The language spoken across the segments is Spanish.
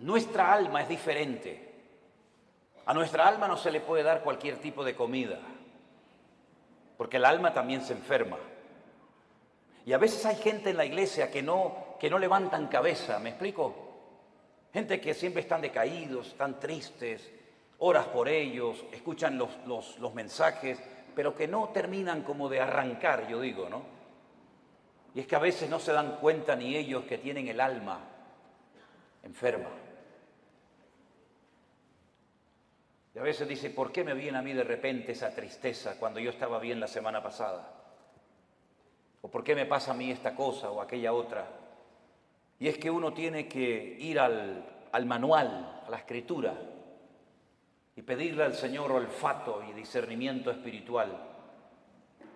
Nuestra alma es diferente. A nuestra alma no se le puede dar cualquier tipo de comida, porque el alma también se enferma. Y a veces hay gente en la iglesia que no levantan cabeza, ¿me explico? Gente que siempre están decaídos, están tristes, oras por ellos, escuchan los mensajes, pero que no terminan como de arrancar, yo digo, ¿no? Y es que a veces no se dan cuenta ni ellos que tienen el alma enferma. Y a veces dice, ¿por qué me viene a mí de repente esa tristeza cuando yo estaba bien la semana pasada? ¿O por qué me pasa a mí esta cosa o aquella otra? Y es que uno tiene que ir al manual, a la escritura, y pedirle al Señor olfato y discernimiento espiritual.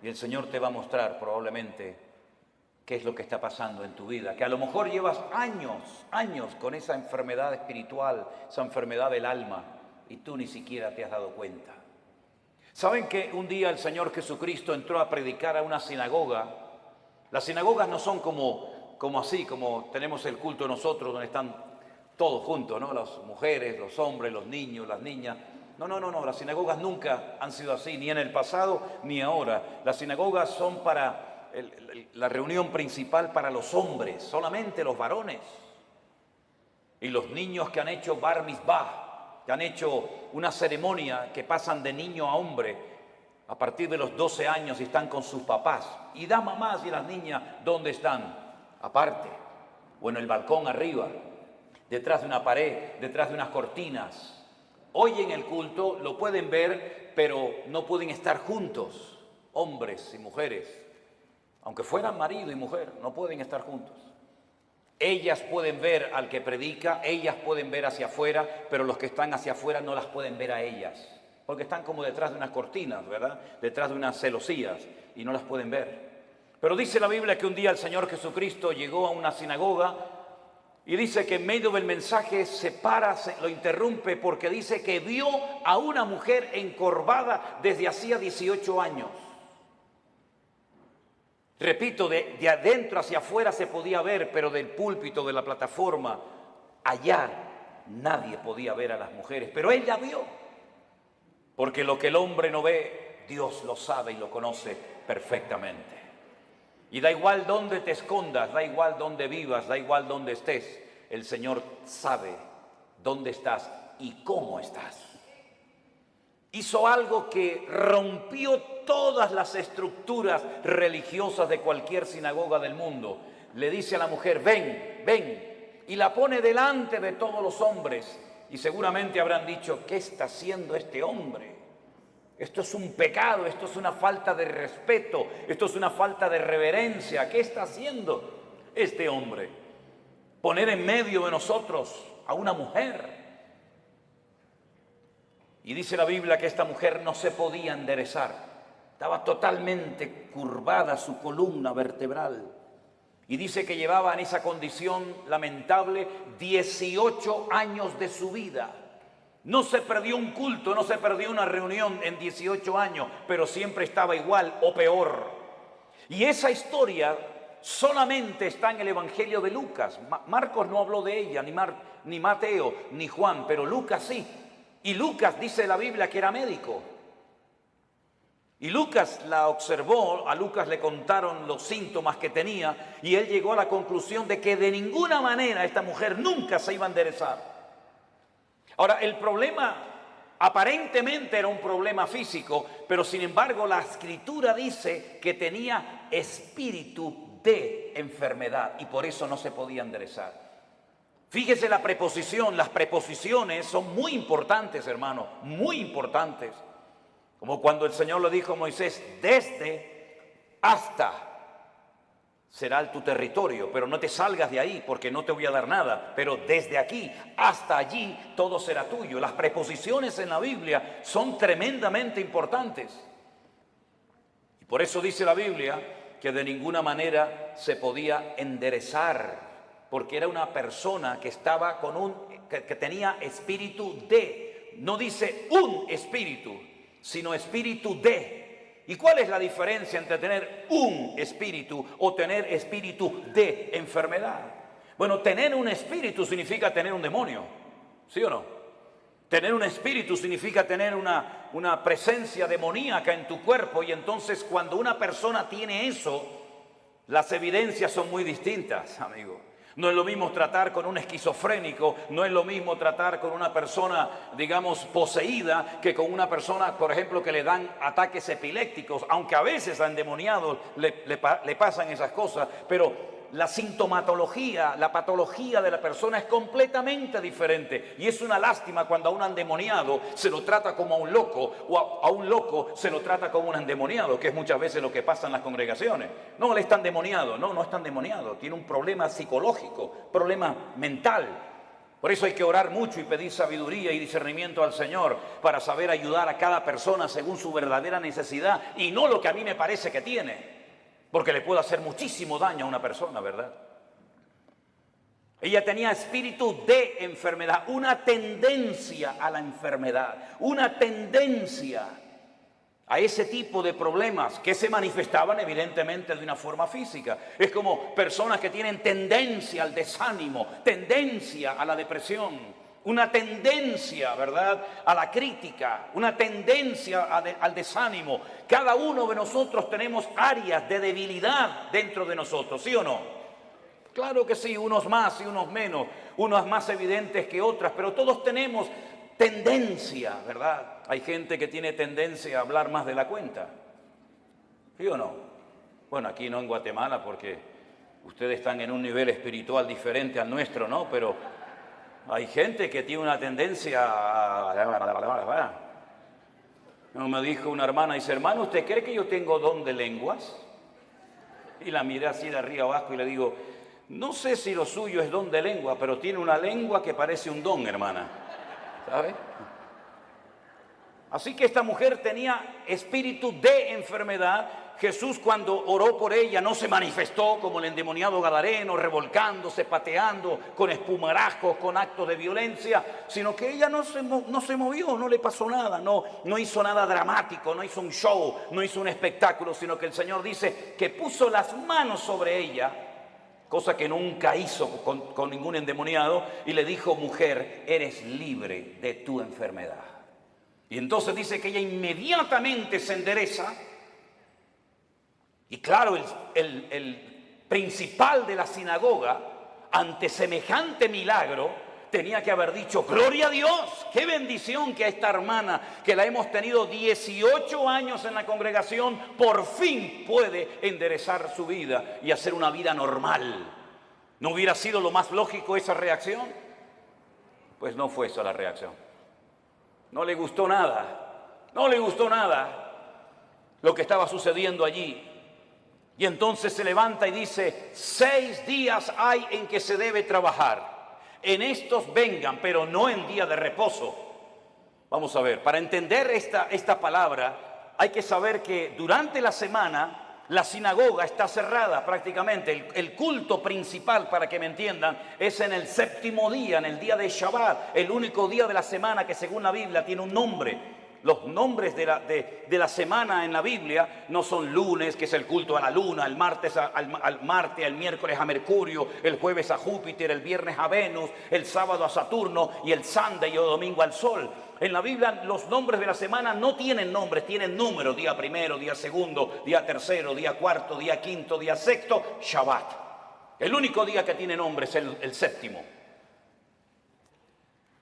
Y el Señor te va a mostrar probablemente qué es lo que está pasando en tu vida. Que a lo mejor llevas años con esa enfermedad espiritual, esa enfermedad del alma, y tú ni siquiera te has dado cuenta. ¿Saben que un día el Señor Jesucristo entró a predicar a una sinagoga? Las sinagogas no son como así, como tenemos el culto nosotros, donde están todos juntos, ¿no? Las mujeres, los hombres, los niños, las niñas. No. Las sinagogas nunca han sido así, ni en el pasado ni ahora. Las sinagogas son para la reunión principal para los hombres, solamente los varones. Y los niños que han hecho bar mitzvah, que han hecho una ceremonia que pasan de niño a hombre a partir de los 12 años y están con sus papás. Y las mamás y las niñas, ¿dónde están? Aparte, o en el balcón arriba, detrás de una pared, detrás de unas cortinas. Hoy en el culto lo pueden ver, pero no pueden estar juntos, hombres y mujeres. Aunque fueran marido y mujer, no pueden estar juntos. Ellas pueden ver al que predica, ellas pueden ver hacia afuera, pero los que están hacia afuera no las pueden ver a ellas, porque están como detrás de unas cortinas, ¿verdad? Detrás de unas celosías y no las pueden ver. Pero dice la Biblia que un día el Señor Jesucristo llegó a una sinagoga y dice que en medio del mensaje se para, lo interrumpe porque dice que vio a una mujer encorvada desde hacía 18 años. Repito, de adentro hacia afuera se podía ver, pero del púlpito, de la plataforma, allá nadie podía ver a las mujeres. Pero él la vio, porque lo que el hombre no ve, Dios lo sabe y lo conoce perfectamente. Y da igual dónde te escondas, da igual dónde vivas, da igual dónde estés, el Señor sabe dónde estás y cómo estás. Hizo algo que rompió todas las estructuras religiosas de cualquier sinagoga del mundo. Le dice a la mujer, ven, y la pone delante de todos los hombres. Y seguramente habrán dicho, ¿qué está haciendo este hombre? Esto es un pecado, esto es una falta de respeto, esto es una falta de reverencia. ¿Qué está haciendo este hombre? Poner en medio de nosotros a una mujer. Y dice la Biblia que esta mujer no se podía enderezar. Estaba totalmente curvada su columna vertebral. Y dice que llevaba en esa condición lamentable 18 años de su vida. No se perdió un culto, no se perdió una reunión en 18 años, pero siempre estaba igual o peor. Y esa historia solamente está en el Evangelio de Lucas. Marcos no habló de ella, ni Mateo, ni Juan, pero Lucas sí. Y Lucas dice la Biblia que era médico. Y Lucas la observó, a Lucas le contaron los síntomas que tenía y él llegó a la conclusión de que de ninguna manera esta mujer nunca se iba a enderezar. Ahora, el problema aparentemente era un problema físico, pero sin embargo la Escritura dice que tenía espíritu de enfermedad y por eso no se podía enderezar. Fíjese la preposición, las preposiciones son muy importantes, hermano, muy importantes. Como cuando el Señor le dijo a Moisés, desde hasta será tu territorio, pero no te salgas de ahí porque no te voy a dar nada, pero desde aquí hasta allí todo será tuyo. Las preposiciones en la Biblia son tremendamente importantes. Y por eso dice la Biblia que de ninguna manera se podía enderezar, porque era una persona que estaba que tenía espíritu de, no dice un espíritu, sino espíritu de. ¿Y cuál es la diferencia entre tener un espíritu o tener espíritu de enfermedad? Bueno, tener un espíritu significa tener un demonio, ¿sí o no? Tener un espíritu significa tener una presencia demoníaca en tu cuerpo, y entonces cuando una persona tiene eso, las evidencias son muy distintas, amigo. No es lo mismo tratar con un esquizofrénico, no es lo mismo tratar con una persona, digamos, poseída, que con una persona, por ejemplo, que le dan ataques epilépticos, aunque a veces a endemoniados le pasan esas cosas, pero la sintomatología, la patología de la persona es completamente diferente. Y es una lástima cuando a un endemoniado se lo trata como a un loco, o a un loco se lo trata como un endemoniado, que es muchas veces lo que pasa en las congregaciones. No, él está endemoniado. No, no está endemoniado. Tiene un problema psicológico, problema mental. Por eso hay que orar mucho y pedir sabiduría y discernimiento al Señor para saber ayudar a cada persona según su verdadera necesidad y no lo que a mí me parece que tiene. Porque le puede hacer muchísimo daño a una persona, ¿verdad? Ella tenía espíritu de enfermedad, una tendencia a la enfermedad, una tendencia a ese tipo de problemas que se manifestaban evidentemente de una forma física. Es como personas que tienen tendencia al desánimo, tendencia a la depresión, una tendencia, ¿verdad?, a la crítica, una tendencia al desánimo. Cada uno de nosotros tenemos áreas de debilidad dentro de nosotros, ¿sí o no? Claro que sí, unos más y unos menos, unas más evidentes que otras, pero todos tenemos tendencia, ¿verdad? Hay gente que tiene tendencia a hablar más de la cuenta, ¿sí o no? Bueno, aquí no en Guatemala porque ustedes están en un nivel espiritual diferente al nuestro, ¿no? Pero hay gente que tiene una tendencia a... Me dijo una hermana, dice, hermano, ¿usted cree que yo tengo don de lenguas? Y la miré así de arriba abajo y le digo, no sé si lo suyo es don de lengua, pero tiene una lengua que parece un don, hermana. ¿Sabe? Así que esta mujer tenía espíritu de enfermedad. Jesús, cuando oró por ella, no se manifestó como el endemoniado gadareno, revolcándose, pateando, con espumarajos, con actos de violencia, sino que ella no se movió, no le pasó nada, no hizo nada dramático, no hizo un show, no hizo un espectáculo, sino que el Señor dice que puso las manos sobre ella, cosa que nunca hizo con ningún endemoniado, y le dijo, mujer, eres libre de tu enfermedad. Y entonces dice que ella inmediatamente se endereza. Y claro, el principal de la sinagoga, ante semejante milagro, tenía que haber dicho, gloria a Dios, qué bendición que a esta hermana, que la hemos tenido 18 años en la congregación, por fin puede enderezar su vida y hacer una vida normal. ¿No hubiera sido lo más lógico esa reacción? Pues no fue esa la reacción. No le gustó nada, no le gustó nada lo que estaba sucediendo allí. Y entonces se levanta y dice, 6 días hay en que se debe trabajar. En estos vengan, pero no en día de reposo. Vamos a ver, para entender esta palabra, hay que saber que durante la semana la sinagoga está cerrada prácticamente. El culto principal, para que me entiendan, es en el 7º día, en el día de Shabbat, el único día de la semana que según la Biblia tiene un nombre. Los nombres de la semana en la Biblia no son lunes, que es el culto a la luna, el martes al Marte, el miércoles a Mercurio, el jueves a Júpiter, el viernes a Venus, el sábado a Saturno y el Sunday o domingo al Sol. En la Biblia los nombres de la semana no tienen nombres, tienen números, día primero, día segundo, día tercero, día cuarto, día quinto, día sexto, Shabbat. El único día que tiene nombre es el 7º,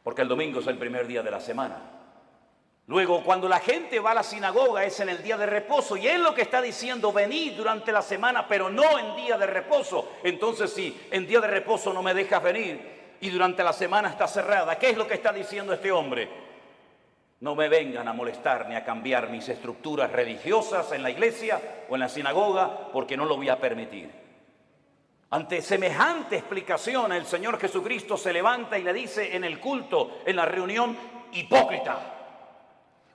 porque el domingo es el primer día de la semana. Luego, cuando la gente va a la sinagoga es en el día de reposo, y él lo que está diciendo, venid durante la semana, pero no en día de reposo. Entonces, si en día de reposo no me dejas venir y durante la semana está cerrada, ¿qué es lo que está diciendo este hombre? No me vengan a molestar ni a cambiar mis estructuras religiosas en la iglesia o en la sinagoga, porque no lo voy a permitir. Ante semejante explicación, el Señor Jesucristo se levanta y le dice en el culto, en la reunión, hipócrita.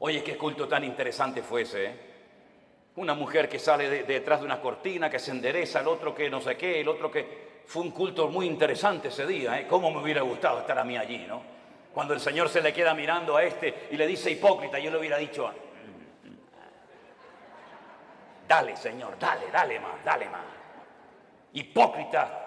Oye, qué culto tan interesante fue ese, ¿eh? Una mujer que sale detrás de una cortina, que se endereza, el otro que no sé qué, el otro que... Fue un culto muy interesante ese día, ¿eh? Cómo me hubiera gustado estar a mí allí, ¿no? Cuando el Señor se le queda mirando a este y le dice hipócrita, yo le hubiera dicho, dale, Señor, dale más. Hipócrita.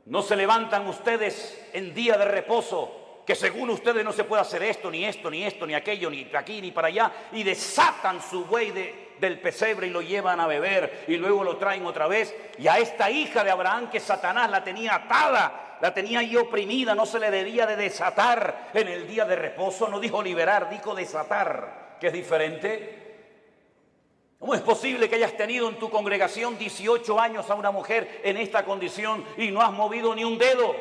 No se levantan ustedes en día de reposo, que según ustedes no se puede hacer esto, ni esto, ni esto, ni aquello, ni aquí, ni para allá, y desatan su buey del pesebre y lo llevan a beber, y luego lo traen otra vez. Y a esta hija de Abraham, que Satanás la tenía atada, la tenía ahí oprimida, no se le debía de desatar en el día de reposo. No dijo liberar, dijo desatar, que es diferente. ¿Cómo es posible que hayas tenido en tu congregación 18 años a una mujer en esta condición y no has movido ni un dedo?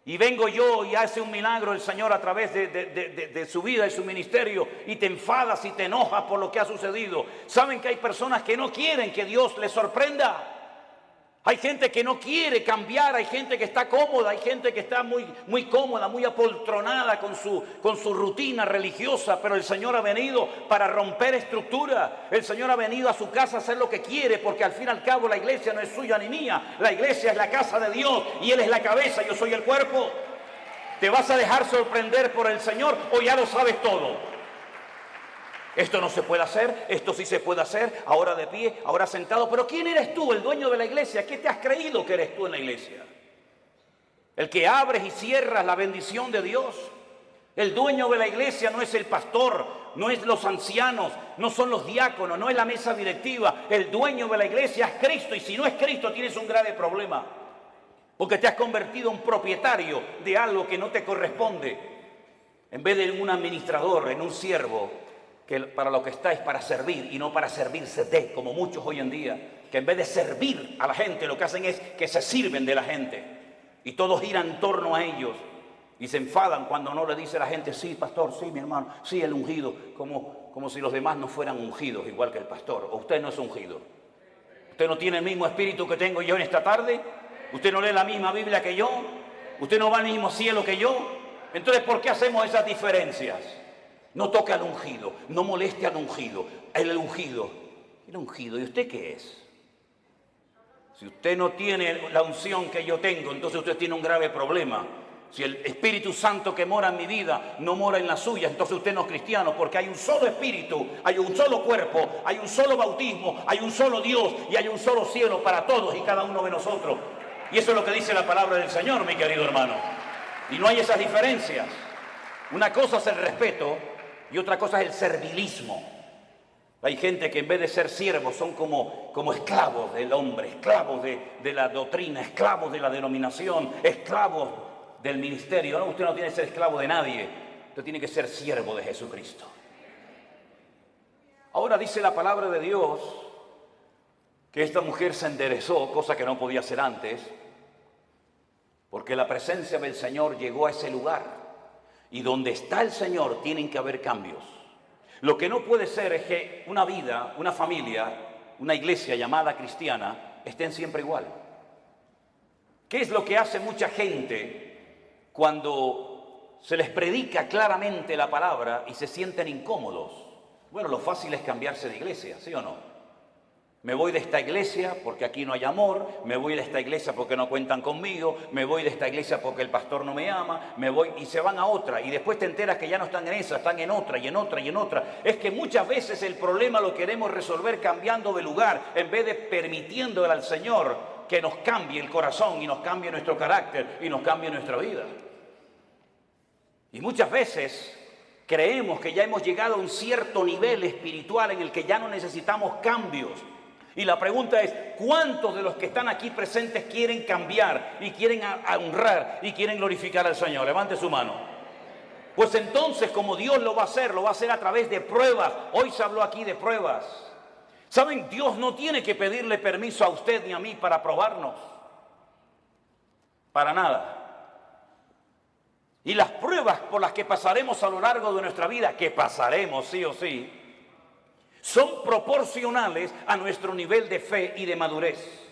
Y vengo yo y hace un milagro el Señor a través de su vida y su ministerio, y te enfadas y te enojas por lo que ha sucedido. ¿Saben que hay personas que no quieren que Dios les sorprenda? Hay gente que no quiere cambiar, hay gente que está cómoda, hay gente que está muy cómoda, muy apoltronada con su rutina religiosa, pero el Señor ha venido para romper estructura. El Señor ha venido a su casa a hacer lo que quiere, porque al fin y al cabo la iglesia no es suya ni mía. La iglesia es la casa de Dios y Él es la cabeza, yo soy el cuerpo. ¿Te vas a dejar sorprender por el Señor o ya lo sabes todo? Esto no se puede hacer, esto sí se puede hacer, ahora de pie, ahora sentado. Pero ¿quién eres tú, el dueño de la iglesia? ¿Qué te has creído que eres tú en la iglesia? El que abres y cierras la bendición de Dios. El dueño de la iglesia no es el pastor, no es los ancianos, no son los diáconos, no es la mesa directiva. El dueño de la iglesia es Cristo, y si no es Cristo tienes un grave problema. Porque te has convertido en propietario de algo que no te corresponde. En vez de un administrador, en un siervo, que para lo que está es para servir y no para servirse de, como muchos hoy en día, que en vez de servir a la gente lo que hacen es que se sirven de la gente y todo gira en torno a ellos y se enfadan cuando no le dice a la gente: sí, pastor, sí, mi hermano, sí, el ungido, como si los demás no fueran ungidos igual que el pastor. ¿O usted no es ungido? ¿Usted no tiene el mismo espíritu que tengo yo en esta tarde? ¿Usted no lee la misma Biblia que yo? ¿Usted no va al mismo cielo que yo? Entonces, ¿por qué hacemos esas diferencias? No toque al ungido, no moleste al ungido. El ungido. ¿Y usted qué es? Si usted no tiene la unción que yo tengo, entonces usted tiene un grave problema. Si el Espíritu Santo que mora en mi vida no mora en la suya, entonces usted no es cristiano, porque hay un solo Espíritu, hay un solo cuerpo, hay un solo bautismo, hay un solo Dios y hay un solo cielo para todos y cada uno de nosotros. Y eso es lo que dice la palabra del Señor, mi querido hermano. Y no hay esas diferencias. Una cosa es el respeto y otra cosa es el servilismo. Hay gente que en vez de ser siervos son como esclavos del hombre, esclavos de la doctrina, esclavos de la denominación, esclavos del ministerio. No, usted no tiene que ser esclavo de nadie, usted tiene que ser siervo de Jesucristo. Ahora dice la palabra de Dios que esta mujer se enderezó, cosa que no podía hacer antes, porque la presencia del Señor llegó a ese lugar. Y donde está el Señor tienen que haber cambios. Lo que no puede ser es que una vida, una familia, una iglesia llamada cristiana estén siempre igual. ¿Qué es lo que hace mucha gente cuando se les predica claramente la palabra y se sienten incómodos? Bueno, lo fácil es cambiarse de iglesia, ¿sí o no? Me voy de esta iglesia porque aquí no hay amor, me voy de esta iglesia porque no cuentan conmigo, me voy de esta iglesia porque el pastor no me ama, me voy y se van a otra y después te enteras que ya no están en esa, están en otra y en otra y en otra. Es que muchas veces el problema lo queremos resolver cambiando de lugar en vez de permitiéndole al Señor que nos cambie el corazón y nos cambie nuestro carácter y nos cambie nuestra vida. Y muchas veces creemos que ya hemos llegado a un cierto nivel espiritual en el que ya no necesitamos cambios. Y la pregunta es, ¿cuántos de los que están aquí presentes quieren cambiar y quieren honrar y quieren glorificar al Señor? Levante su mano. Pues entonces, como Dios lo va a hacer a través de pruebas. Hoy se habló aquí de pruebas. ¿Saben? Dios no tiene que pedirle permiso a usted ni a mí para probarnos. Para nada. Y las pruebas por las que pasaremos a lo largo de nuestra vida, que pasaremos sí o sí, son proporcionales a nuestro nivel de fe y de madurez.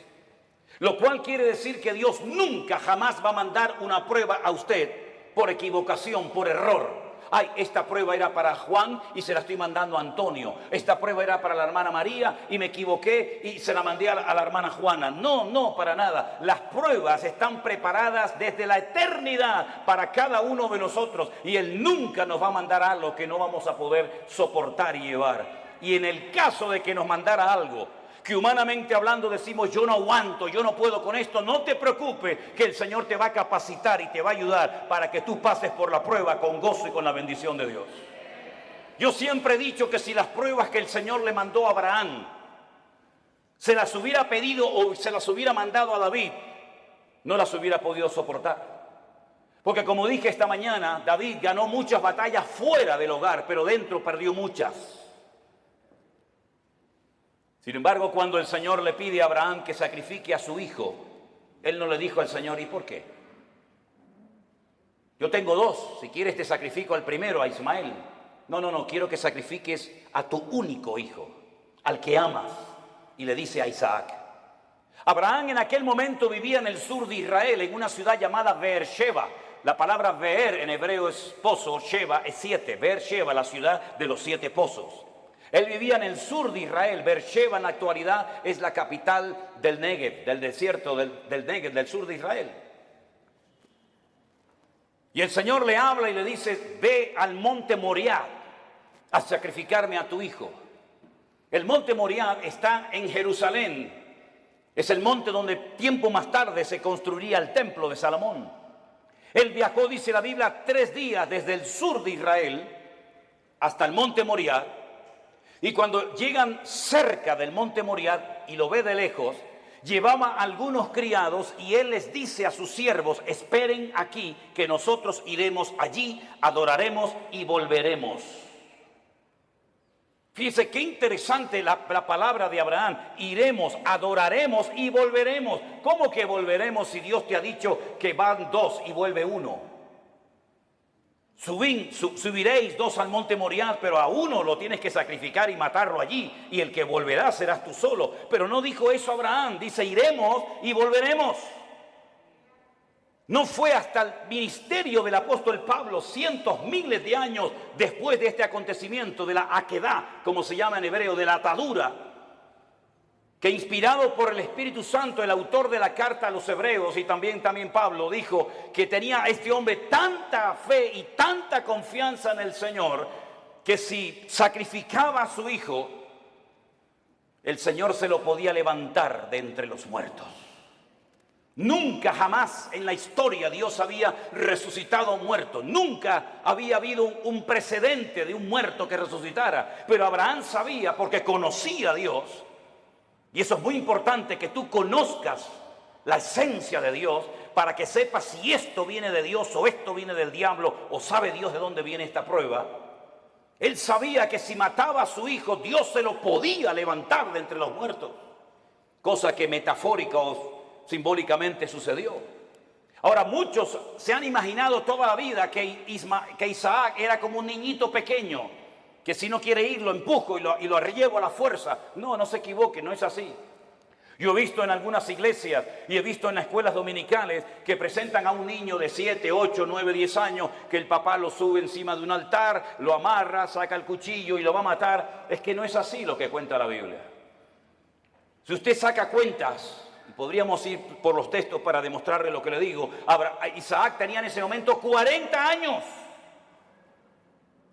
Lo cual quiere decir que Dios nunca jamás va a mandar una prueba a usted por equivocación, por error. Ay, esta prueba era para Juan y se la estoy mandando a Antonio. Esta prueba era para la hermana María y me equivoqué y se la mandé a la hermana Juana. No, para nada. Las pruebas están preparadas desde la eternidad para cada uno de nosotros. Y Él nunca nos va a mandar algo que no vamos a poder soportar y llevar. Y en el caso de que nos mandara algo que humanamente hablando decimos, yo no aguanto, yo no puedo con esto, no te preocupes, que el Señor te va a capacitar y te va a ayudar para que tú pases por la prueba con gozo y con la bendición de Dios. Yo siempre he dicho que si las pruebas que el Señor le mandó a Abraham se las hubiera pedido o se las hubiera mandado a David, no las hubiera podido soportar. Porque como dije esta mañana, David ganó muchas batallas fuera del hogar, pero dentro perdió muchas. Sin embargo, cuando el Señor le pide a Abraham que sacrifique a su hijo, él no le dijo al Señor, ¿y por qué? Yo tengo dos, si quieres te sacrifico al primero, a Ismael. No, quiero que sacrifiques a tu único hijo, al que amas. Y le dice a Isaac. Abraham en aquel momento vivía en el sur de Israel, en una ciudad llamada Beersheba. La palabra Beer en hebreo es pozo, Sheba es 7. Beersheba, la ciudad de los 7 pozos. Él vivía en el sur de Israel. Beersheba en la actualidad es la capital del Negev, del desierto del Negev, del sur de Israel. Y el Señor le habla y le dice, ve al monte Moriah a sacrificarme a tu hijo. El monte Moriah está en Jerusalén. Es el monte donde tiempo más tarde se construiría el templo de Salomón. Él viajó, dice la Biblia, 3 días desde el sur de Israel hasta el monte Moriah. Y cuando llegan cerca del monte Moriah y lo ve de lejos, llevaba a algunos criados y él les dice a sus siervos, esperen aquí que nosotros iremos allí, adoraremos y volveremos. Fíjese qué interesante la palabra de Abraham. Iremos, adoraremos y volveremos. ¿Cómo que volveremos si Dios te ha dicho que van 2 y vuelve 1? Subiréis 2 al monte Moriah, pero a uno lo tienes que sacrificar y matarlo allí. Y el que volverá serás tú solo. Pero no dijo eso Abraham. Dice, iremos y volveremos. No fue hasta el ministerio del apóstol Pablo, cientos, miles de años después de este acontecimiento, de la aquedá, como se llama en hebreo, de la atadura, que inspirado por el Espíritu Santo, el autor de la carta a los hebreos y también Pablo, dijo que tenía este hombre tanta fe y tanta confianza en el Señor, que si sacrificaba a su hijo, el Señor se lo podía levantar de entre los muertos. Nunca jamás en la historia Dios había resucitado a un muerto. Nunca había habido un precedente de un muerto que resucitara. Pero Abraham sabía porque conocía a Dios. Y eso es muy importante, que tú conozcas la esencia de Dios para que sepas si esto viene de Dios o esto viene del diablo o sabe Dios de dónde viene esta prueba. Él sabía que si mataba a su hijo, Dios se lo podía levantar de entre los muertos. Cosa que metafórica o simbólicamente sucedió. Ahora, muchos se han imaginado toda la vida que Isaac era como un niñito pequeño, que si no quiere ir lo empujo y lo llevo a la fuerza. No se equivoque, no es así. Yo he visto en algunas iglesias y he visto en las escuelas dominicales que presentan a un niño de 7, 8, 9, 10 años, que el papá lo sube encima de un altar, lo amarra, saca el cuchillo y lo va a matar. Es que no es así lo que cuenta la Biblia. Si usted saca cuentas, podríamos ir por los textos para demostrarle lo que le digo. Isaac tenía en ese momento 40 años.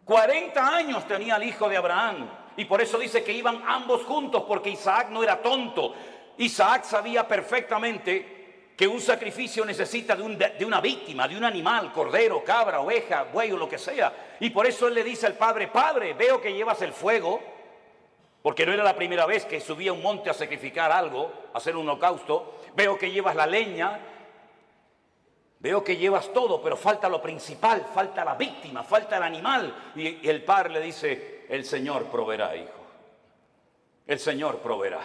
40 años tenía el hijo de Abraham. Y por eso dice que iban ambos juntos, porque Isaac no era tonto. Isaac sabía perfectamente que un sacrificio necesita de una víctima, de un animal, cordero, cabra, oveja, buey o lo que sea. Y por eso él le dice al padre, padre, veo que llevas el fuego. Porque no era la primera vez que subía a un monte a sacrificar algo, a hacer un holocausto. Veo que llevas la leña, veo que llevas todo, pero falta lo principal, falta la víctima, falta el animal. Y el padre le dice, el Señor proveerá, hijo. El Señor proveerá.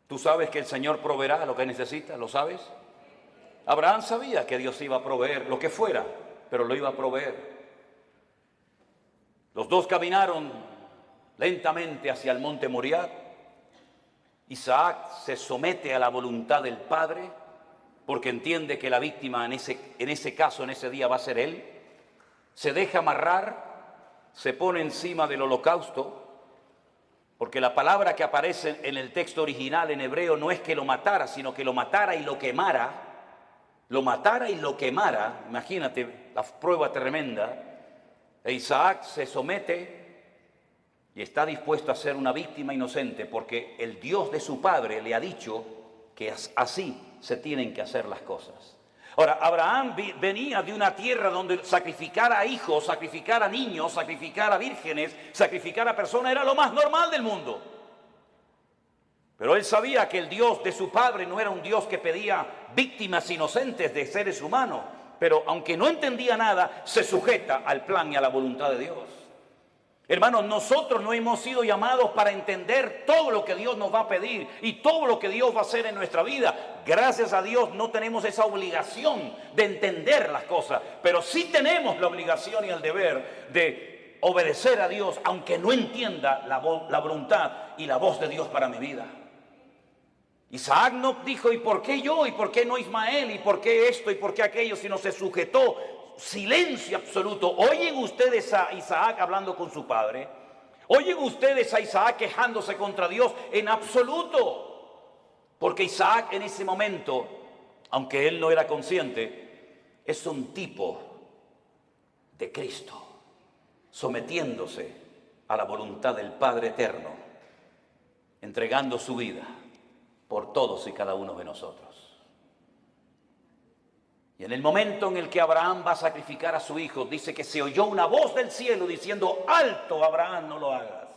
¿Tú sabes que el Señor proveerá lo que necesitas? ¿Lo sabes? Abraham sabía que Dios iba a proveer lo que fuera, pero lo iba a proveer. Los dos caminaron lentamente hacia el monte Moriah. Isaac se somete a la voluntad del padre porque entiende que la víctima en ese caso, en ese día, va a ser él. Se deja amarrar, se pone encima del holocausto, porque la palabra que aparece en el texto original en hebreo no es que lo matara, sino que lo matara y lo quemara. Lo matara y lo quemara. Imagínate la prueba tremenda. E Isaac se somete y está dispuesto a ser una víctima inocente porque el Dios de su padre le ha dicho que así se tienen que hacer las cosas. Ahora, Abraham venía de una tierra donde sacrificar a hijos, sacrificar a niños, sacrificar a vírgenes, sacrificar a personas era lo más normal del mundo. Pero él sabía que el Dios de su padre no era un Dios que pedía víctimas inocentes de seres humanos. Pero aunque no entendía nada, se sujeta al plan y a la voluntad de Dios. Hermanos, nosotros no hemos sido llamados para entender todo lo que Dios nos va a pedir y todo lo que Dios va a hacer en nuestra vida. Gracias a Dios no tenemos esa obligación de entender las cosas, pero sí tenemos la obligación y el deber de obedecer a Dios, aunque no entienda la voluntad y la voz de Dios para mi vida. Isaac no dijo, ¿y por qué yo? ¿Y por qué no Ismael? ¿Y por qué esto? ¿Y por qué aquello? Sino se sujetó. Silencio absoluto. ¿Oyen ustedes a Isaac hablando con su padre? ¿Oyen ustedes a Isaac quejándose contra Dios? En absoluto. Porque Isaac en ese momento, aunque él no era consciente, es un tipo de Cristo, sometiéndose a la voluntad del Padre Eterno, entregando su vida por todos y cada uno de nosotros. Y en el momento en el que Abraham va a sacrificar a su hijo, dice que se oyó una voz del cielo diciendo, alto Abraham, no lo hagas.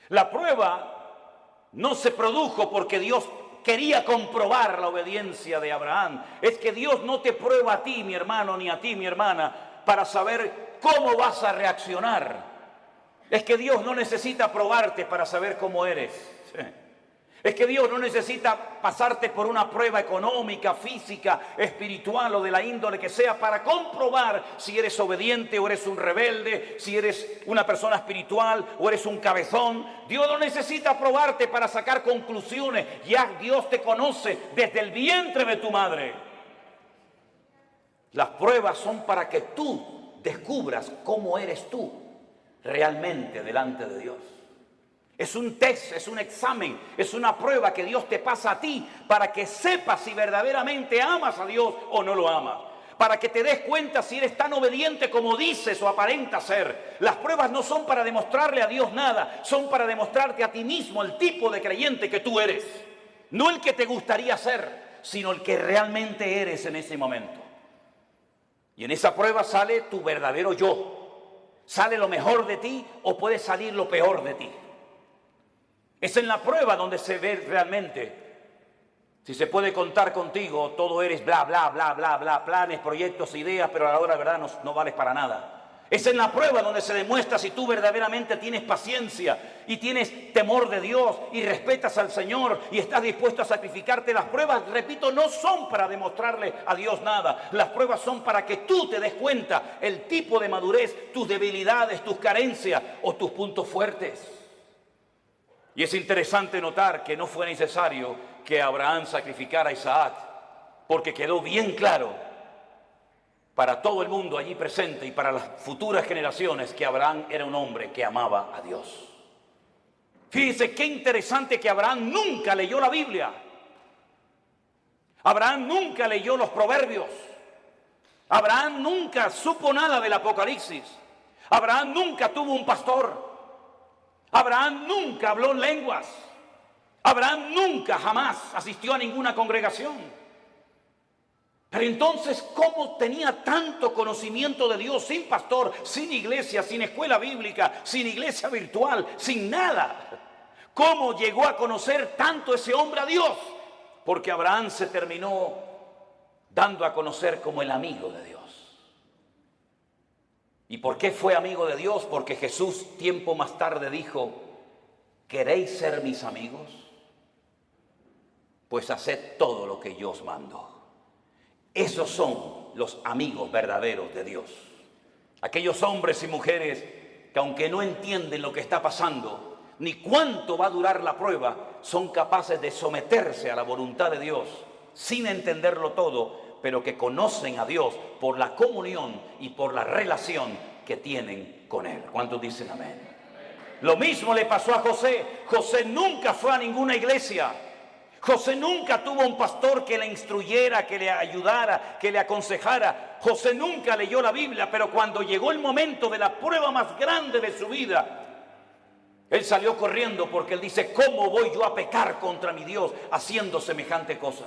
La prueba no se produjo porque Dios quería comprobar la obediencia de Abraham. Es que Dios no te prueba a ti, mi hermano, ni a ti, mi hermana, para saber cómo vas a reaccionar. Es que Dios no necesita probarte para saber cómo eres. Es que Dios no necesita pasarte por una prueba económica, física, espiritual o de la índole que sea para comprobar si eres obediente o eres un rebelde, si eres una persona espiritual o eres un cabezón. Dios no necesita probarte para sacar conclusiones. Ya Dios te conoce desde el vientre de tu madre. Las pruebas son para que tú descubras cómo eres tú realmente delante de Dios. Es un test, es un examen, es una prueba que Dios te pasa a ti para que sepas si verdaderamente amas a Dios o no lo amas. Para que te des cuenta si eres tan obediente como dices o aparentas ser. Las pruebas no son para demostrarle a Dios nada, son para demostrarte a ti mismo el tipo de creyente que tú eres. No el que te gustaría ser, sino el que realmente eres en ese momento. Y en esa prueba sale tu verdadero yo. Sale lo mejor de ti o puede salir lo peor de ti. Es en la prueba donde se ve realmente si se puede contar contigo. Todo eres bla, bla, bla, bla, bla, planes, proyectos, ideas, pero a la hora de verdad no vales para nada. Es en la prueba donde se demuestra si tú verdaderamente tienes paciencia y tienes temor de Dios y respetas al Señor y estás dispuesto a sacrificarte. Las pruebas, repito, no son para demostrarle a Dios nada. Las pruebas son para que tú te des cuenta el tipo de madurez, tus debilidades, tus carencias o tus puntos fuertes. Y es interesante notar que no fue necesario que Abraham sacrificara a Isaac, porque quedó bien claro para todo el mundo allí presente y para las futuras generaciones que Abraham era un hombre que amaba a Dios. Fíjense qué interesante que Abraham nunca leyó la Biblia. Abraham nunca leyó los Proverbios. Abraham nunca supo nada del Apocalipsis. Abraham nunca tuvo un pastor. Abraham nunca habló lenguas. Abraham nunca, jamás asistió a ninguna congregación. Pero entonces, ¿cómo tenía tanto conocimiento de Dios sin pastor, sin iglesia, sin escuela bíblica, sin iglesia virtual, sin nada? ¿Cómo llegó a conocer tanto ese hombre a Dios? Porque Abraham se terminó dando a conocer como el amigo de Dios. ¿Y por qué fue amigo de Dios? Porque Jesús tiempo más tarde dijo, ¿queréis ser mis amigos? Pues haced todo lo que yo os mando. Esos son los amigos verdaderos de Dios. Aquellos hombres y mujeres que aunque no entienden lo que está pasando, ni cuánto va a durar la prueba, son capaces de someterse a la voluntad de Dios sin entenderlo todo, pero que conocen a Dios por la comunión y por la relación que tienen con Él. ¿Cuántos dicen amén? Lo mismo le pasó a José. José nunca fue a ninguna iglesia. José nunca tuvo un pastor que le instruyera, que le ayudara, que le aconsejara. José nunca leyó la Biblia, pero cuando llegó el momento de la prueba más grande de su vida, Él salió corriendo porque él dice, ¿cómo voy yo a pecar contra mi Dios haciendo semejante cosa?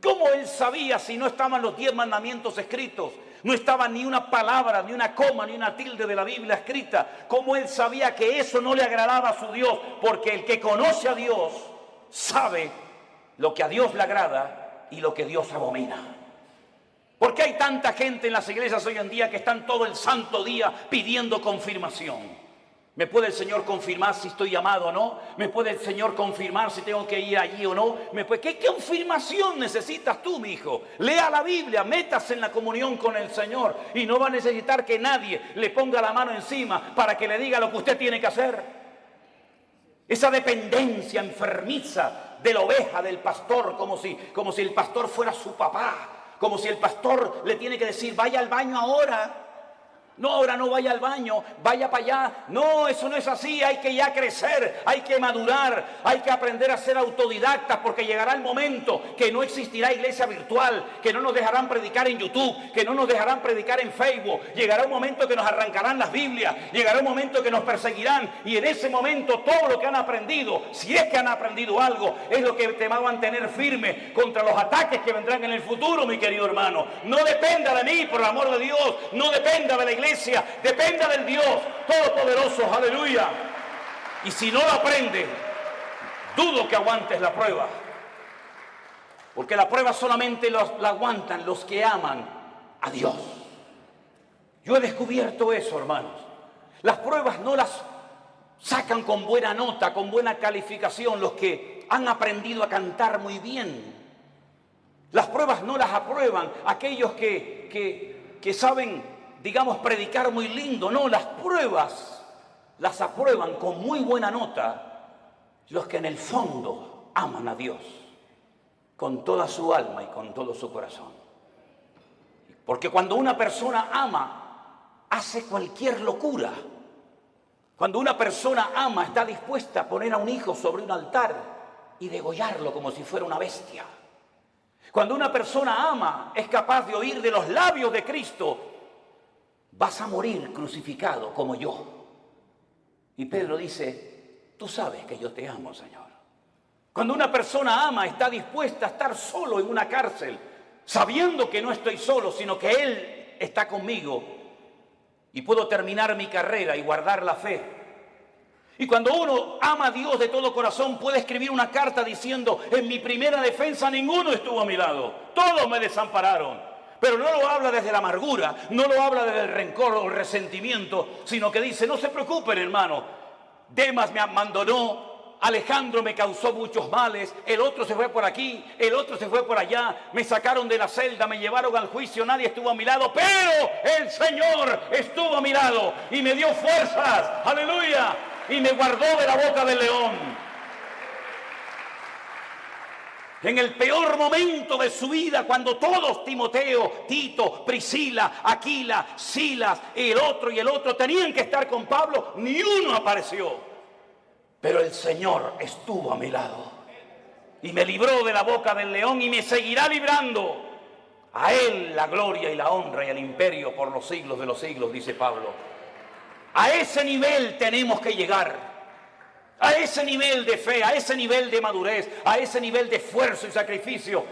¿Cómo él sabía si no estaban los 10 mandamientos escritos? No estaba ni una palabra, ni una coma, ni una tilde de la Biblia escrita. ¿Cómo él sabía que eso no le agradaba a su Dios? Porque el que conoce a Dios sabe lo que a Dios le agrada y lo que Dios abomina. ¿Por qué hay tanta gente en las iglesias hoy en día que están todo el santo día pidiendo confirmación? ¿Me puede el Señor confirmar si estoy llamado o no? ¿Me puede el Señor confirmar si tengo que ir allí o no? ¿Qué confirmación necesitas tú, mi hijo? Lea la Biblia, métase en la comunión con el Señor y no va a necesitar que nadie le ponga la mano encima para que le diga lo que usted tiene que hacer. Esa dependencia enfermiza de la oveja, del pastor, como si el pastor fuera su papá, como si el pastor le tiene que decir, vaya al baño ahora. No, ahora no vaya al baño, vaya para allá. No, eso no es así, hay que ya crecer, hay que madurar, hay que aprender a ser autodidactas, porque llegará el momento que no existirá iglesia virtual, que no nos dejarán predicar en YouTube, que no nos dejarán predicar en Facebook. Llegará un momento que nos arrancarán las Biblias, llegará un momento que nos perseguirán, y en ese momento todo lo que han aprendido, si es que han aprendido algo, es lo que te va a mantener firme contra los ataques que vendrán en el futuro, mi querido hermano. No dependa de mí, por el amor de Dios, no dependa de la iglesia, dependa del Dios Todopoderoso, aleluya. Y si no lo aprende, dudo que aguantes la prueba, porque la prueba solamente la aguantan los que aman a Dios. Yo he descubierto eso, hermanos. Las pruebas no las sacan con buena nota, con buena calificación los que han aprendido a cantar muy bien. Las pruebas no las aprueban aquellos que saben, digamos, predicar muy lindo. No, las pruebas las aprueban con muy buena nota los que en el fondo aman a Dios con toda su alma y con todo su corazón. Porque cuando una persona ama, hace cualquier locura. Cuando una persona ama, está dispuesta a poner a un hijo sobre un altar y degollarlo como si fuera una bestia. Cuando una persona ama, es capaz de oír de los labios de Cristo, vas a morir crucificado como yo. Y Pedro dice, tú sabes que yo te amo, Señor. Cuando una persona ama, está dispuesta a estar solo en una cárcel, sabiendo que no estoy solo, sino que Él está conmigo y puedo terminar mi carrera y guardar la fe. Y cuando uno ama a Dios de todo corazón, puede escribir una carta diciendo, en mi primera defensa ninguno estuvo a mi lado, todos me desampararon. Pero no lo habla desde la amargura, no lo habla desde el rencor o el resentimiento, sino que dice, no se preocupen, hermano, Demas me abandonó, Alejandro me causó muchos males, el otro se fue por aquí, el otro se fue por allá, me sacaron de la celda, me llevaron al juicio, nadie estuvo a mi lado, pero el Señor estuvo a mi lado y me dio fuerzas, aleluya, y me guardó de la boca del león. En el peor momento de su vida, cuando todos, Timoteo, Tito, Priscila, Aquila, Silas, el otro, tenían que estar con Pablo, ni uno apareció. Pero el Señor estuvo a mi lado y me libró de la boca del león y me seguirá librando. A Él la gloria y la honra y el imperio por los siglos de los siglos, dice Pablo. A ese nivel tenemos que llegar. A ese nivel de fe, a ese nivel de madurez, a ese nivel de esfuerzo y sacrificio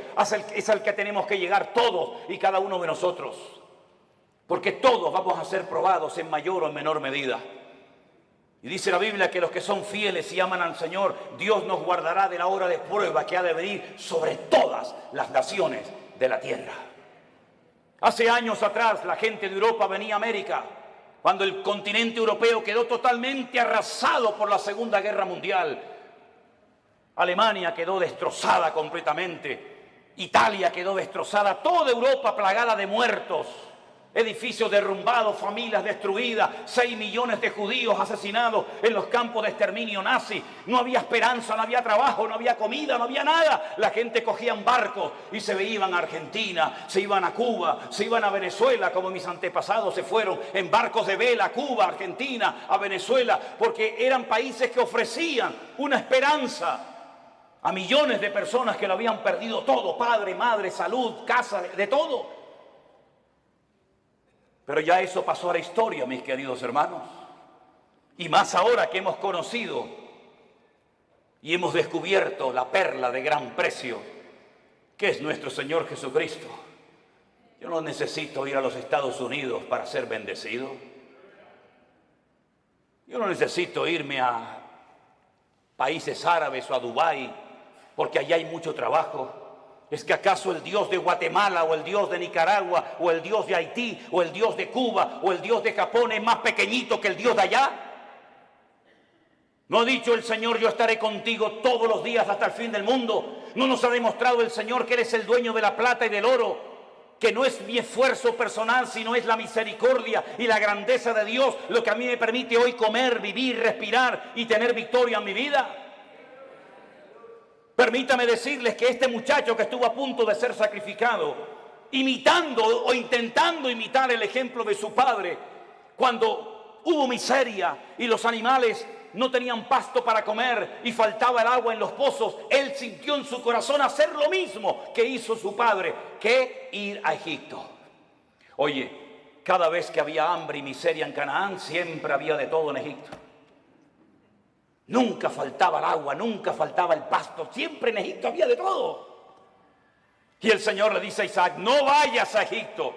es al que tenemos que llegar todos y cada uno de nosotros. Porque todos vamos a ser probados en mayor o en menor medida. Y dice la Biblia que los que son fieles y aman al Señor, Dios nos guardará de la hora de prueba que ha de venir sobre todas las naciones de la tierra. Hace años atrás la gente de Europa venía a América, cuando el continente europeo quedó totalmente arrasado por la Segunda Guerra Mundial. Alemania quedó destrozada completamente, Italia quedó destrozada, toda Europa plagada de muertos, edificios derrumbados, familias destruidas, 6 millones de judíos asesinados en los campos de exterminio nazi. No había esperanza, no había trabajo, no había comida, no había nada. La gente cogía barcos y se iban a Argentina, se iban a Cuba, se iban a Venezuela, como mis antepasados se fueron en barcos de vela a Cuba, Argentina, a Venezuela, porque eran países que ofrecían una esperanza a millones de personas que lo habían perdido todo, padre, madre, salud, casa, de todo. Pero ya eso pasó a la historia, mis queridos hermanos. Y más ahora que hemos conocido y hemos descubierto la perla de gran precio, que es nuestro Señor Jesucristo. Yo no necesito ir a los Estados Unidos para ser bendecido. Yo no necesito irme a países árabes o a Dubái, porque allá hay mucho trabajo. ¿Es que acaso el Dios de Guatemala o el Dios de Nicaragua o el Dios de Haití o el Dios de Cuba o el Dios de Japón es más pequeñito que el Dios de allá? ¿No ha dicho el Señor, yo estaré contigo todos los días hasta el fin del mundo? ¿No nos ha demostrado el Señor que eres el dueño de la plata y del oro? Que no es mi esfuerzo personal, sino es la misericordia y la grandeza de Dios lo que a mí me permite hoy comer, vivir, respirar y tener victoria en mi vida. Permítame decirles que este muchacho que estuvo a punto de ser sacrificado, imitando o intentando imitar el ejemplo de su padre, cuando hubo miseria y los animales no tenían pasto para comer y faltaba el agua en los pozos, él sintió en su corazón hacer lo mismo que hizo su padre, que ir a Egipto. Oye, cada vez que había hambre y miseria en Canaán, siempre había de todo en Egipto. Nunca faltaba el agua, nunca faltaba el pasto, siempre en Egipto había de todo. Y el Señor le dice a Isaac, no vayas a Egipto.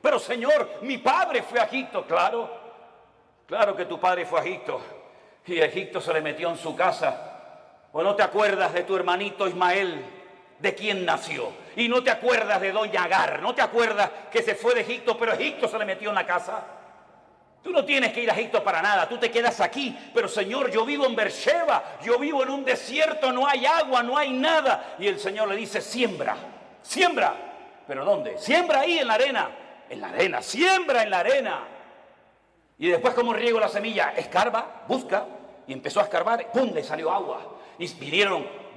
Pero Señor, mi padre fue a Egipto. Claro que tu padre fue a Egipto. Y Egipto se le metió en su casa. ¿O no te acuerdas de tu hermanito Ismael, de quién nació? Y no te acuerdas de doña Agar, no te acuerdas que se fue de Egipto, pero Egipto se le metió en la casa. Tú no tienes que ir a Egipto para nada, tú te quedas aquí. Pero Señor, yo vivo en Beersheba, yo vivo en un desierto, no hay agua, no hay nada. Y el Señor le dice, siembra. ¿Pero dónde? Siembra ahí en la arena, siembra en la arena. Y después, ¿cómo riego la semilla? Escarba, busca, y empezó a escarbar, ¡pum!, le salió agua. Y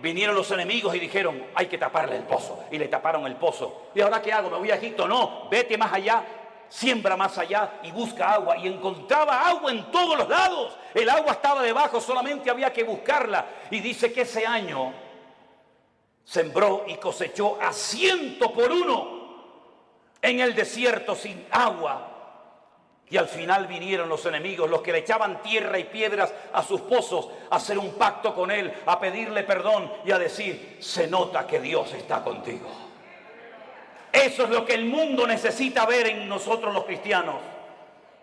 vinieron los enemigos y dijeron, hay que taparle el pozo. Y le taparon el pozo. ¿Y ahora qué hago? ¿Me voy a Egipto? No, vete más allá. Siembra más allá y busca agua. Y encontraba agua en todos los lados. El agua estaba debajo, solamente había que buscarla. Y dice que ese año sembró y cosechó a 100 por 1 en el desierto sin agua. Y al final vinieron los enemigos, los que le echaban tierra y piedras a sus pozos, a hacer un pacto con él, a pedirle perdón y a decir, se nota que Dios está contigo. Eso es lo que el mundo necesita ver en nosotros los cristianos.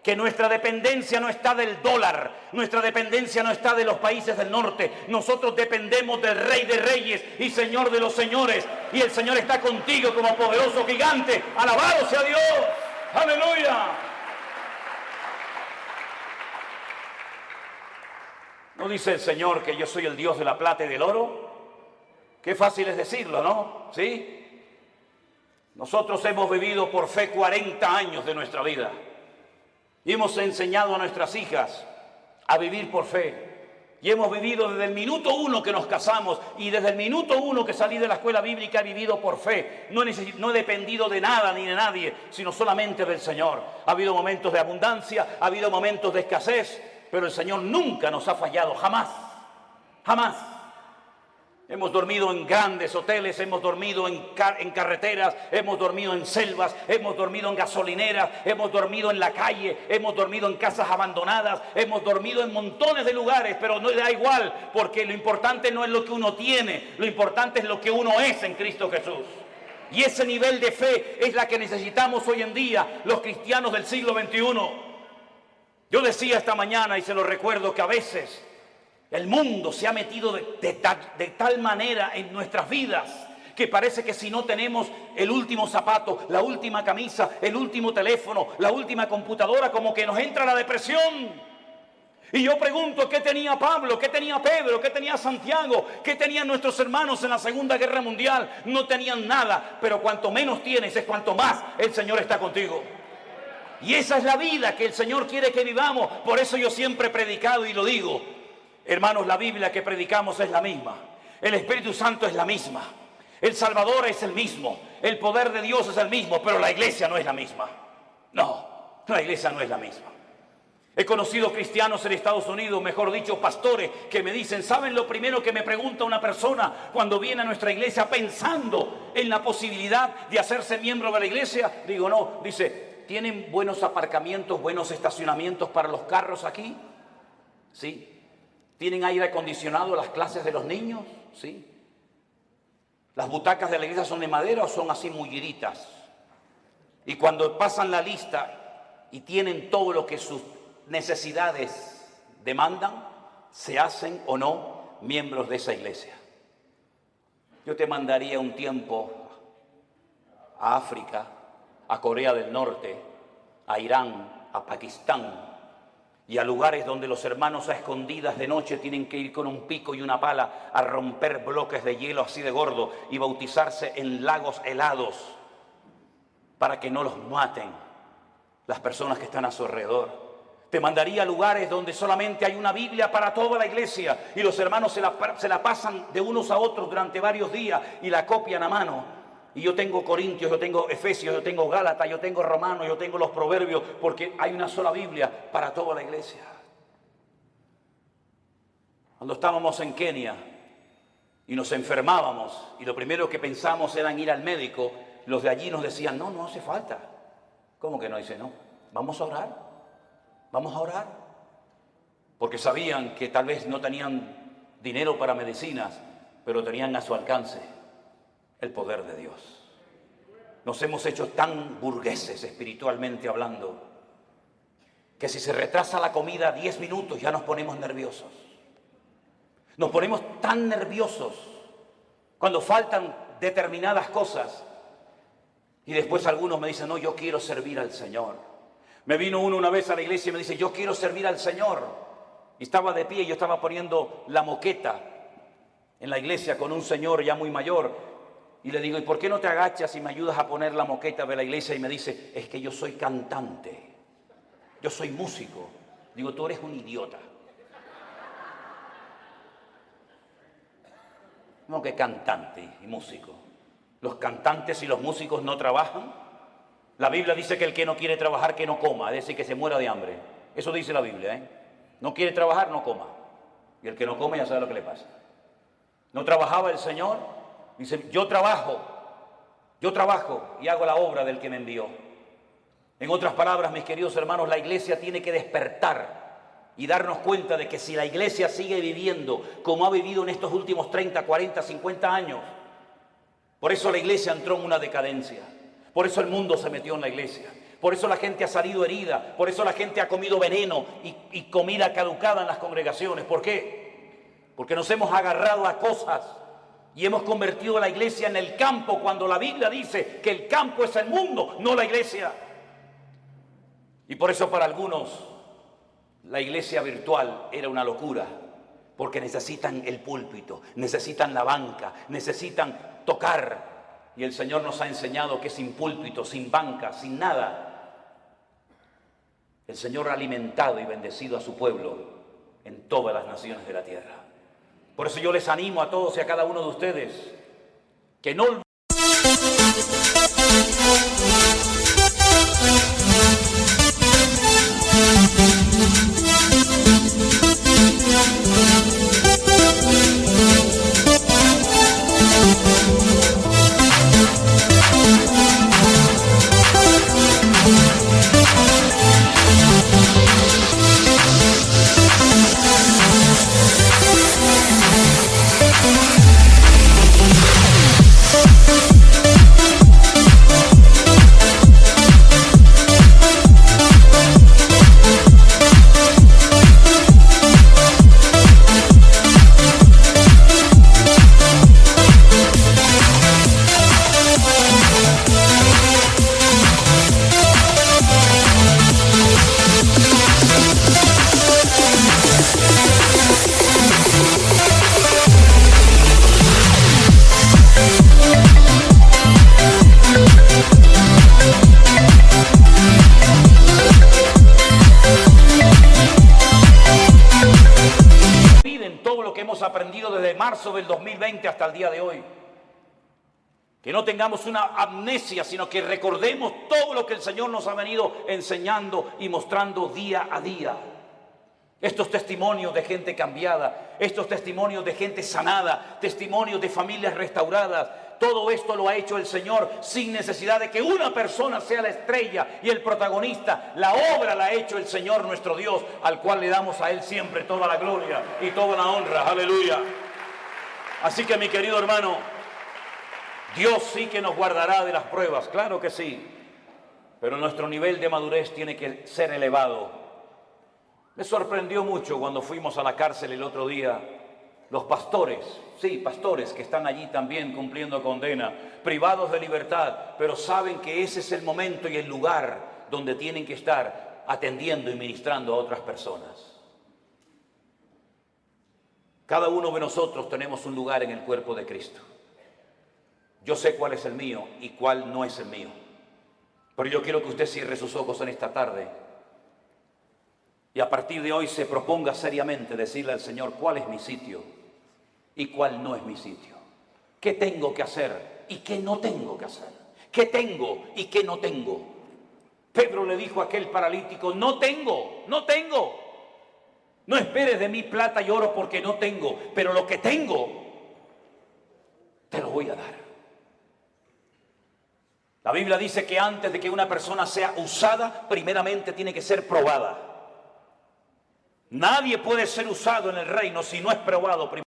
Que nuestra dependencia no está del dólar, nuestra dependencia no está de los países del norte. Nosotros dependemos del Rey de Reyes y Señor de los señores. Y el Señor está contigo como poderoso gigante. ¡Alabado sea Dios! ¡Aleluya! ¿No dice el Señor que yo soy el Dios de la plata y del oro? Qué fácil es decirlo, ¿no? ¿Sí? Nosotros hemos vivido por fe 40 años de nuestra vida y hemos enseñado a nuestras hijas a vivir por fe. Y hemos vivido desde el minuto 1 que nos casamos y desde el minuto 1 que salí de la escuela bíblica he vivido por fe. No he dependido de nada ni de nadie, sino solamente del Señor. Ha habido momentos de abundancia, ha habido momentos de escasez, pero el Señor nunca nos ha fallado, jamás, jamás. Hemos dormido en grandes hoteles, hemos dormido en carreteras, hemos dormido en selvas, hemos dormido en gasolineras, hemos dormido en la calle, hemos dormido en casas abandonadas, hemos dormido en montones de lugares, pero no le da igual, porque lo importante no es lo que uno tiene, lo importante es lo que uno es en Cristo Jesús. Y ese nivel de fe es la que necesitamos hoy en día los cristianos del siglo XXI. Yo decía esta mañana, y se lo recuerdo, que a veces el mundo se ha metido de tal manera en nuestras vidas que parece que si no tenemos el último zapato, la última camisa, el último teléfono, la última computadora, como que nos entra la depresión. Y yo pregunto, ¿qué tenía Pablo? ¿Qué tenía Pedro? ¿Qué tenía Santiago? ¿Qué tenían nuestros hermanos en la Segunda Guerra Mundial? No tenían nada, pero cuanto menos tienes es cuanto más el Señor está contigo. Y esa es la vida que el Señor quiere que vivamos. Por eso yo siempre he predicado y lo digo. Hermanos, la Biblia que predicamos es la misma. El Espíritu Santo es la misma. El Salvador es el mismo. El poder de Dios es el mismo. Pero la iglesia no es la misma. No, la iglesia no es la misma. He conocido cristianos en Estados Unidos, mejor dicho, pastores, que me dicen, ¿saben lo primero que me pregunta una persona cuando viene a nuestra iglesia pensando en la posibilidad de hacerse miembro de la iglesia? Digo, no, dice, ¿tienen buenos aparcamientos, buenos estacionamientos para los carros aquí? ¿Sí? ¿Tienen aire acondicionado las clases de los niños? ¿Sí? ¿Las butacas de la iglesia son de madera o son así mulliditas? Y cuando pasan la lista y tienen todo lo que sus necesidades demandan, ¿se hacen o no miembros de esa iglesia? Yo te mandaría un tiempo a África, a Corea del Norte, a Irán, a Pakistán y a lugares donde los hermanos a escondidas de noche tienen que ir con un pico y una pala a romper bloques de hielo así de gordo y bautizarse en lagos helados para que no los maten las personas que están a su alrededor. Te mandaría a lugares donde solamente hay una Biblia para toda la iglesia y los hermanos se la pasan de unos a otros durante varios días y la copian a mano. Y yo tengo Corintios, yo tengo Efesios, yo tengo Gálatas, yo tengo Romanos, yo tengo los Proverbios, porque hay una sola Biblia para toda la iglesia. Cuando estábamos en Kenia y nos enfermábamos y lo primero que pensamos era en ir al médico, los de allí nos decían, no, no hace falta. ¿Cómo que no? Dice, no, vamos a orar, vamos a orar. Porque sabían que tal vez no tenían dinero para medicinas, pero tenían a su alcance el poder de Dios. Nos hemos hecho tan burgueses espiritualmente hablando que si se retrasa la comida 10 minutos ya nos ponemos nerviosos. Nos ponemos tan nerviosos cuando faltan determinadas cosas y después algunos me dicen, no, yo quiero servir al Señor. Me vino uno una vez a la iglesia y me dice, yo quiero servir al Señor. Y estaba de pie y yo estaba poniendo la moqueta en la iglesia con un señor ya muy mayor. Y le digo, ¿y por qué no te agachas y me ayudas a poner la moqueta de la iglesia? Y me dice, es que yo soy cantante, yo soy músico. Digo, tú eres un idiota. No, que cantante y músico. Los cantantes y los músicos no trabajan. La Biblia dice que el que no quiere trabajar, que no coma, es decir, que se muera de hambre. Eso dice la Biblia, ¿eh? No quiere trabajar, no coma. Y el que no come ya sabe lo que le pasa. ¿No trabajaba el Señor? Dice, yo trabajo y hago la obra del que me envió. En otras palabras, mis queridos hermanos, la iglesia tiene que despertar y darnos cuenta de que si la iglesia sigue viviendo como ha vivido en estos últimos 30, 40, 50 años, por eso la iglesia entró en una decadencia, por eso el mundo se metió en la iglesia, por eso la gente ha salido herida, por eso la gente ha comido veneno y comida caducada en las congregaciones. ¿Por qué? Porque nos hemos agarrado a cosas y hemos convertido la iglesia en el campo, cuando la Biblia dice que el campo es el mundo, no la iglesia. Y por eso para algunos la iglesia virtual era una locura, porque necesitan el púlpito, necesitan la banca, necesitan tocar. Y el Señor nos ha enseñado que sin púlpito, sin banca, sin nada, el Señor ha alimentado y bendecido a su pueblo en todas las naciones de la tierra. Por eso yo les animo a todos y a cada uno de ustedes que no olviden. Aprendido desde marzo del 2020 hasta el día de hoy. Que no tengamos una amnesia, sino que recordemos todo lo que el Señor nos ha venido enseñando y mostrando día a día. Estos testimonios de gente cambiada, estos testimonios de gente sanada, testimonios de familias restauradas, Todo esto lo ha hecho el Señor sin necesidad de que una persona sea la estrella y el protagonista. La obra la ha hecho el Señor nuestro Dios, al cual le damos a Él siempre toda la gloria y toda la honra. Aleluya. Así que, mi querido hermano, Dios sí que nos guardará de las pruebas, claro que sí, pero nuestro nivel de madurez tiene que ser elevado. Me sorprendió mucho cuando fuimos a la cárcel el otro día, los pastores, sí, pastores que están allí también cumpliendo condena, privados de libertad, pero saben que ese es el momento y el lugar donde tienen que estar atendiendo y ministrando a otras personas. Cada uno de nosotros tenemos un lugar en el cuerpo de Cristo. Yo sé cuál es el mío y cuál no es el mío. Pero yo quiero que usted cierre sus ojos en esta tarde y a partir de hoy se proponga seriamente decirle al Señor cuál es mi sitio y cuál no es mi sitio. ¿Qué tengo que hacer y qué no tengo que hacer? ¿Qué tengo y qué no tengo? Pedro le dijo a aquel paralítico, no tengo. No esperes de mí plata y oro porque no tengo, pero lo que tengo, te lo voy a dar. La Biblia dice que antes de que una persona sea usada, primeramente tiene que ser probada. Nadie puede ser usado en el reino si no es probado primero.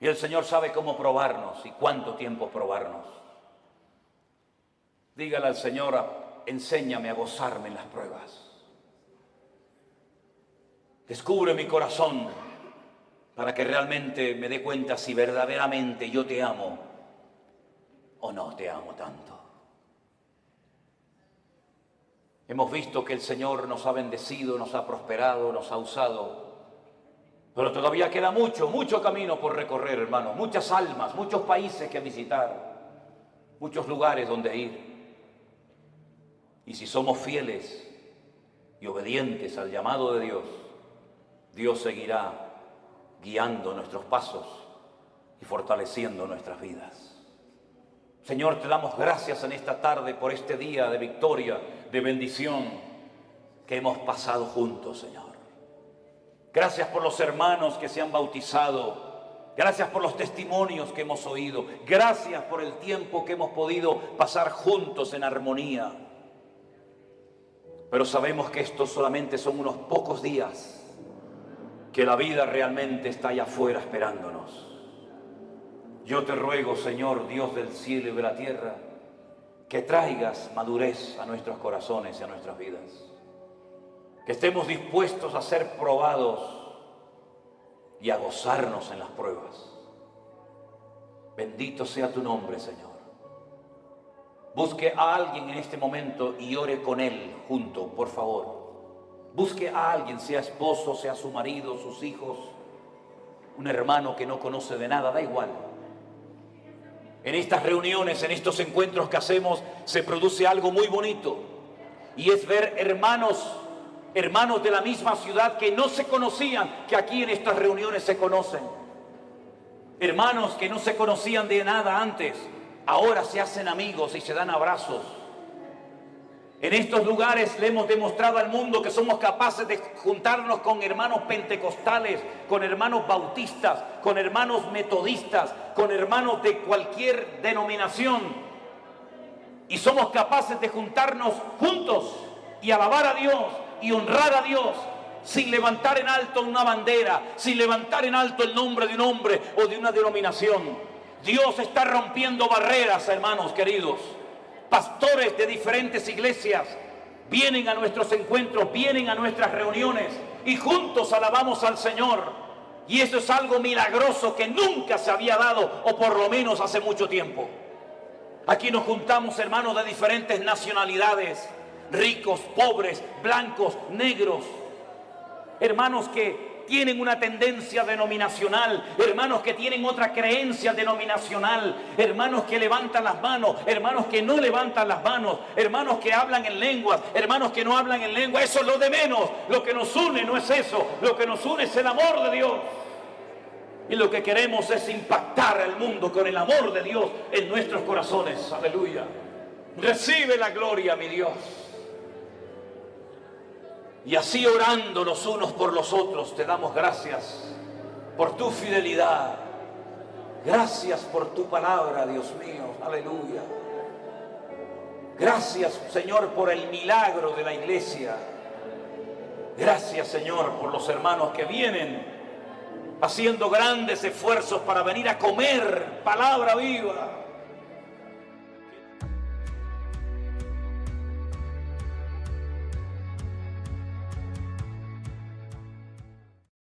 Y el Señor sabe cómo probarnos y cuánto tiempo probarnos. Dígale al Señor, enséñame a gozarme en las pruebas. Descubre mi corazón para que realmente me dé cuenta si verdaderamente yo te amo o no te amo tanto. Hemos visto que el Señor nos ha bendecido, nos ha prosperado, nos ha usado. Pero todavía queda mucho camino por recorrer, hermanos. Muchas almas, muchos países que visitar, muchos lugares donde ir. Y si somos fieles y obedientes al llamado de Dios, Dios seguirá guiando nuestros pasos y fortaleciendo nuestras vidas. Señor, te damos gracias en esta tarde por este día de victoria, de bendición que hemos pasado juntos, Señor. Gracias por los hermanos que se han bautizado. Gracias por los testimonios que hemos oído. Gracias por el tiempo que hemos podido pasar juntos en armonía. Pero sabemos que estos solamente son unos pocos días, que la vida realmente está allá afuera esperándonos. Yo te ruego, Señor, Dios del cielo y de la tierra, que traigas madurez a nuestros corazones y a nuestras vidas. Que estemos dispuestos a ser probados y a gozarnos en las pruebas. Bendito sea tu nombre, Señor. Busque a alguien en este momento y ore con él junto, por favor. Busque a alguien, sea esposo, sea su marido, sus hijos, un hermano que no conoce de nada, da igual. En estas reuniones, en estos encuentros que hacemos, se produce algo muy bonito. Y es ver hermanos de la misma ciudad que no se conocían, que aquí en estas reuniones se conocen. Hermanos que no se conocían de nada antes, ahora se hacen amigos y se dan abrazos. En estos lugares le hemos demostrado al mundo que somos capaces de juntarnos con hermanos pentecostales, con hermanos bautistas, con hermanos metodistas, con hermanos de cualquier denominación. Y somos capaces de juntarnos juntos y alabar a Dios y honrar a Dios sin levantar en alto una bandera, sin levantar en alto el nombre de un hombre o de una denominación. Dios está rompiendo barreras, hermanos queridos. Pastores de diferentes iglesias vienen a nuestros encuentros, vienen a nuestras reuniones y juntos alabamos al Señor. Y eso es algo milagroso que nunca se había dado, o por lo menos hace mucho tiempo. Aquí nos juntamos hermanos de diferentes nacionalidades, ricos, pobres, blancos, negros, hermanos que tienen una tendencia denominacional, hermanos que tienen otra creencia denominacional, hermanos que levantan las manos, hermanos que no levantan las manos, hermanos que hablan en lenguas, hermanos que no hablan en lengua. Eso es lo de menos. Lo que nos une no es eso, lo que nos une es el amor de Dios. Y lo que queremos es impactar al mundo con el amor de Dios en nuestros corazones. Aleluya. Recibe la gloria, mi Dios. Y así orando los unos por los otros, te damos gracias por tu fidelidad. Gracias por tu palabra, Dios mío. Aleluya. Gracias, Señor, por el milagro de la iglesia. Gracias, Señor, por los hermanos que vienen haciendo grandes esfuerzos para venir a comer palabra viva.